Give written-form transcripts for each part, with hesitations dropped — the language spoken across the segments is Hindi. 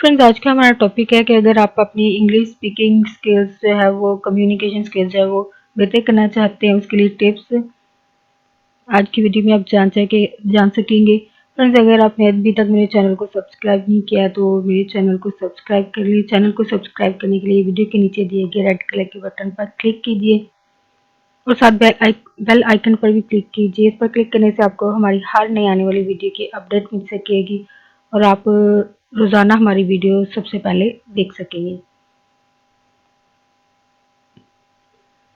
फ्रेंड्स, आज का हमारा टॉपिक है कि अगर आप अपनी इंग्लिश स्पीकिंग स्किल्स जो है वो कम्युनिकेशन स्किल्स जो है वो बेहतर करना चाहते हैं, उसके लिए टिप्स आज की वीडियो में आप जान सकेंगे। फ्रेंड्स, अगर आपने अभी तक मेरे चैनल को सब्सक्राइब नहीं किया तो मेरे चैनल को सब्सक्राइब कर लीजिए। चैनल को सब्सक्राइब करने के लिए वीडियो के नीचे दिए गए रेड कलर के बटन पर क्लिक कीजिए और साथ बेल आइकन पर भी क्लिक कीजिए। इस पर क्लिक करने से आपको हमारी हर नई आने वाली वीडियो की अपडेट मिल सकेगी और आप रोज़ाना हमारी वीडियो सबसे पहले देख सकेंगे।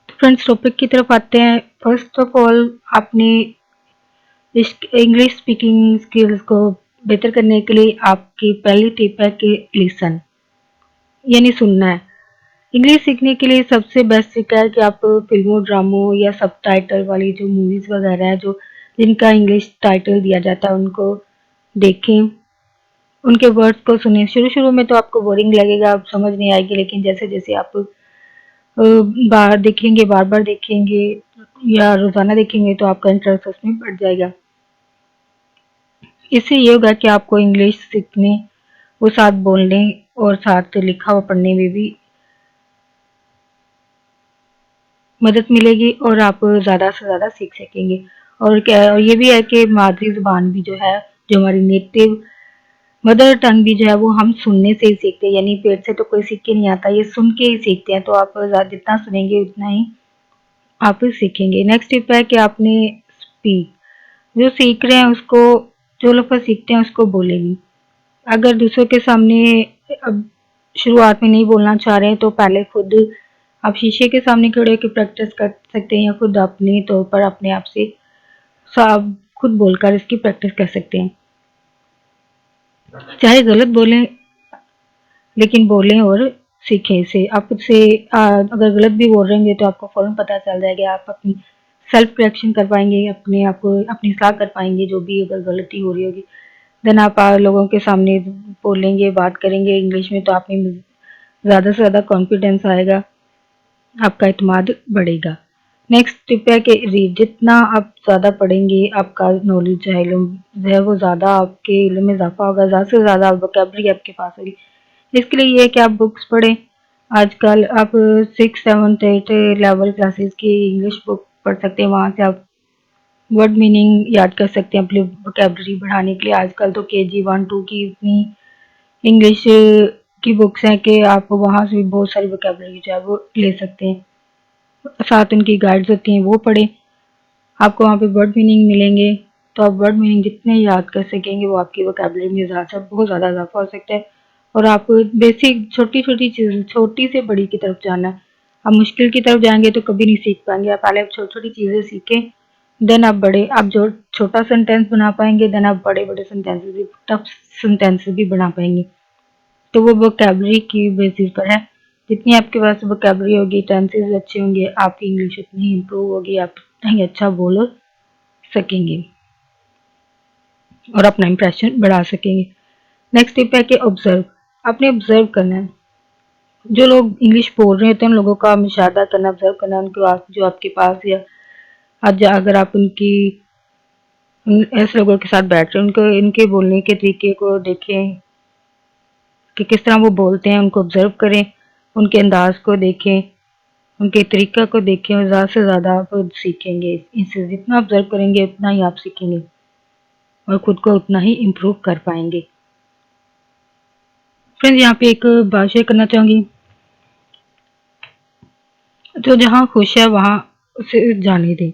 तो फ्रेंड्स, टॉपिक की तरफ आते हैं। फर्स्ट ऑफ ऑल, आपने इस इंग्लिश स्पीकिंग स्किल्स को बेहतर करने के लिए आपकी पहली टिप है कि लिसन, यानी सुनना है। इंग्लिश सीखने के लिए सबसे बेस्ट तरीका है कि आप फिल्मों, ड्रामों या सबटाइटल वाली जो मूवीज़ वगैरह है जो जिनका इंग्लिश टाइटल दिया जाता है उनको देखें, उनके वर्ड्स को सुनें। शुरू-शुरू में तो आपको बोरिंग लगेगा, आप समझ नहीं आएगी, लेकिन जैसे-जैसे आप बार-बार देखेंगे या रोज़ाना देखेंगे तो आपका इंटरेस्ट उसमें बढ़ जाएगा। इससे ये होगा कि आपको इंग्लिश सीखने, वो साथ बोलने और साथ लिखा हुआ पढ़ने में भी मदद मिलेगी और आप ज़्यादा से ज़्यादा सीख सकेंगे। और ये भी है कि मादरी ज़ुबान भी जो है, जो हमारी नेटिव मदर टंग भी जो है वो हम सुनने से ही सीखते हैं, यानी पेट से तो कोई सीख के नहीं आता, ये सुन के ही सीखते हैं। तो आप जितना सुनेंगे उतना ही आप सीखेंगे। नेक्स्ट टिप है कि आपने स्पीक, जो सीख रहे हैं उसको, जो लफ्ज़ सीखते हैं उसको बोले भी। अगर दूसरों के सामने अब शुरुआत में नहीं बोलना चाह रहे हैं तो पहले खुद आप शीशे के सामने खड़े होकर प्रैक्टिस कर सकते हैं या खुद अपने तौर पर अपने आप से साफ खुद बोलकर इसकी प्रैक्टिस कर सकते हैं। चाहे गलत बोलें, लेकिन बोलें और सीखें इसे। आप उससे अगर गलत भी बोल रहे होंगे तो आपको फ़ौरन पता चल जाएगा। आप अपनी सेल्फ करेक्शन कर पाएंगे, अपने आप को अपनी सलाह कर पाएंगे जो भी अगर गलती हो रही होगी। देन आप लोगों के सामने बोलेंगे, बात करेंगे इंग्लिश में तो आप में ज़्यादा से ज़्यादा कॉन्फिडेंस आएगा, आपका एतमाद बढ़ेगा। नेक्स्ट टिप है कि रीड, जितना आप ज़्यादा पढ़ेंगे आपका नॉलेज जो है, इल्म जो है वो ज़्यादा, आपके इल्म में इजाफा होगा, ज़्यादा से ज़्यादा वोकैबुलरी आपके पास होगी। इसके लिए ये है कि आप बुक्स पढ़ें। आजकल आप 6, 7, 8 लेवल क्लासेस की इंग्लिश बुक पढ़ सकते हैं, वहाँ से आप वर्ड मीनिंग याद कर सकते हैं अपनी वोकैबुलरी बढ़ाने के लिए। आजकल तो KG 1, 2 की इतनी इंग्लिश की बुक्स हैं कि आप वहाँ से भी बहुत सारी वोकैबुलरी जो है वो ले सकते हैं। साथ उनकी गाइड्स होती हैं, वो पढ़ें। आपको वहाँ पे वर्ड मीनिंग मिलेंगे, तो आप वर्ड मीनिंग जितने याद कर सकेंगे वो आपकी वोकैबुलरी में बहुत ज़्यादा इजाफा हो सकता है। और आप बेसिक छोटी-छोटी चीज़, छोटी से बड़ी की तरफ जाना है। आप मुश्किल की तरफ जाएँगे तो कभी नहीं सीख पाएँगे। आप पहले छोटी-छोटी चीज़ें सीखें, देन आप जो छोटा सेंटेंस बना पाएँगे, देन आप बड़े-बड़े सेंटेंसेस भी, टफ सेंटेंसेस भी बना पाएँगे। तो वो वोकैबुलरी की बेसिस पर है। जितनी आपके पास वोकैबुलरी होगी, टेंसेस अच्छे होंगे, आपकी इंग्लिश उतनी ही इम्प्रूव होगी, आप उतना ही अच्छा बोल सकेंगे और अपना इंप्रेशन बढ़ा सकेंगे। नेक्स्ट टिप है कि ऑब्जर्व, आपने ऑब्जर्व करना है। जो लोग इंग्लिश बोल रहे होते हैं उन लोगों का मुशाहदा करना, ऑब्जर्व करना, उनके पास जो आपके पास या आज अगर आप ऐसे लोगों के साथ बैठ रहे हैं, उनको इनके बोलने के तरीके को देखें कि किस तरह वो बोलते हैं, उनको ऑब्जर्व करें, उनके अंदाज को देखें, उनके तरीका को देखें और ज़्यादा से ज़्यादा आप सीखेंगे। इससे जितना ऑब्जर्व करेंगे उतना ही आप सीखेंगे और खुद को उतना ही इम्प्रूव कर पाएंगे। फ्रेंड्स, यहाँ पे एक बात शेयर करना चाहूँगी, जो जहाँ खुश है वहाँ उसे जाने दें,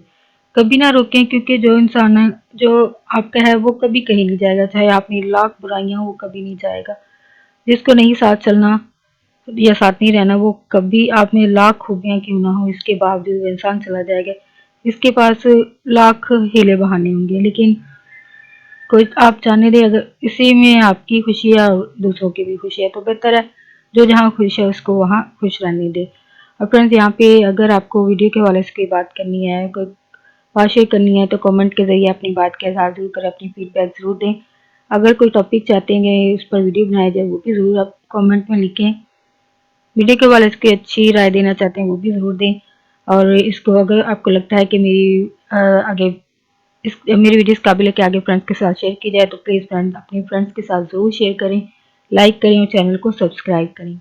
कभी ना रोकें, क्योंकि जो इंसान है, जो आपका है वो कभी कहीं नहीं जाएगा, चाहे आप में लाख बुराइयां वो कभी नहीं जाएगा। जिसको नहीं साथ चलना या साथ नहीं रहना, वो कभी आप में लाख खूबियां क्यों ना हो, इसके बावजूद वो इंसान चला जाएगा। इसके पास लाख हीले बहाने होंगे, लेकिन कोई आप जाने दें, अगर इसी में आपकी खुशी है और दूसरों की भी खुशी है तो बेहतर है जो जहाँ खुश है उसको वहाँ खुश रहने दे। और फ्रेंड्स, यहाँ पे अगर आपको वीडियो के हवाले से कोई बात करनी है, कोई बात शेयर करनी है तो कमेंट के ज़रिए अपनी बात का इज़हार ज़रूर करें, अपनी फीडबैक ज़रूर दें। अगर कोई टॉपिक चाहते हैं उस पर वीडियो बनाया जाए वो भी ज़रूर आप कमेंट में लिखें। वीडियो के वाले इसकी अच्छी राय देना चाहते हैं वो भी ज़रूर दें। और इसको अगर आपको लगता है कि आगे मेरी वीडियो इस काबिल है कि आगे फ्रेंड्स के साथ शेयर की जाए तो प्लीज़ फ्रेंड्स अपने फ्रेंड्स के साथ ज़रूर शेयर करें, लाइक करें और चैनल को सब्सक्राइब करें।